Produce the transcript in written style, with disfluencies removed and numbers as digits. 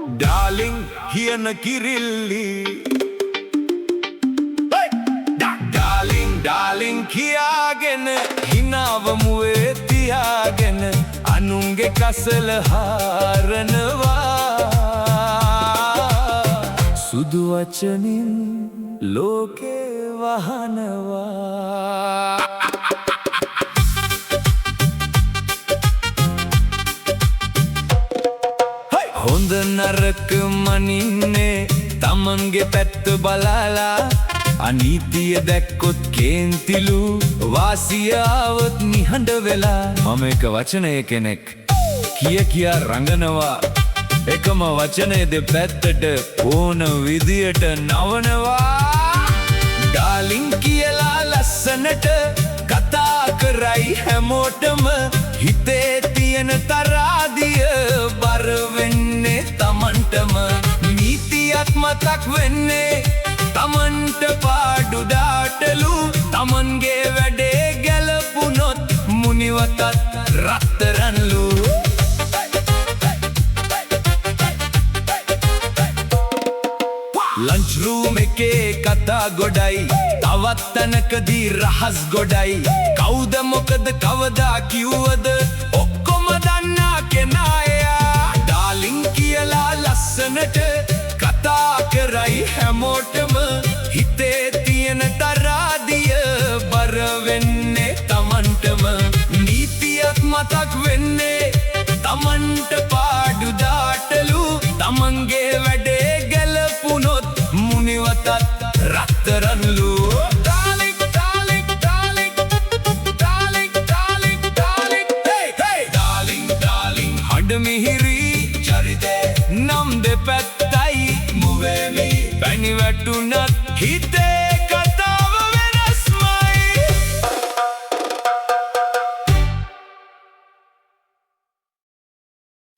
Darling, කියන කිරිල්ලි Darling, darling කියාගෙන හිනාව මුවේ තියාගෙන අනුන්ගේ කසල හරනවා සුදු වචනින් ලෝකේ වහනවා හොඳ නරක මනින්නේ තමන්ගේ පැත්ත බලාලා අනීතිය දැක්කොත් කේන්තිලු වාසියාවත් නිහඬ වෙලා මම එක වචනය කෙනෙක් කියා රඟනවා එකම වචනේ දෙපැත්තට ඕන විදියට නවනවා ඩාලින් කියලා ලස්සනට කතා කරයි හැමෝටම හිතේ තියෙන තරාදිය බර වෙන්නේ තමන්ටම නීතියක් මතක් වෙන්නේ තමන්ට පාඩු දාටලු තමන්ගේ වැඩේ ගැලපුනොත් මුනිවතත් රත්තරන්ලු ලන්ච් රූම් එකේ කතා ගොඩයි තවත් තැනකදී රහස් ගොඩයි කවුද මොකද කවදා කිව්වද ඔක්කොම දන්නා කෙනායා ඩාලින් කියලා ලස්සනට කතා කරයි හැමෝටම හිතේ තියෙන තරාදිය බර වෙන්නේ තමන්ටම නීතියක් මතක් වෙන්නේ තමන්ට පාඩු දාටලු තමන්ගේ වැඩේ ගැලපුනොත් මුනිවතත් රත්තරන්ලු Darling, darling, darling, darling, darling, darling, hey, hey, darling, darling හඬ මිහිරි චරිතේ නම් දෙපැත්තයි මුවේමි පැණි වැටුණත් හිතේ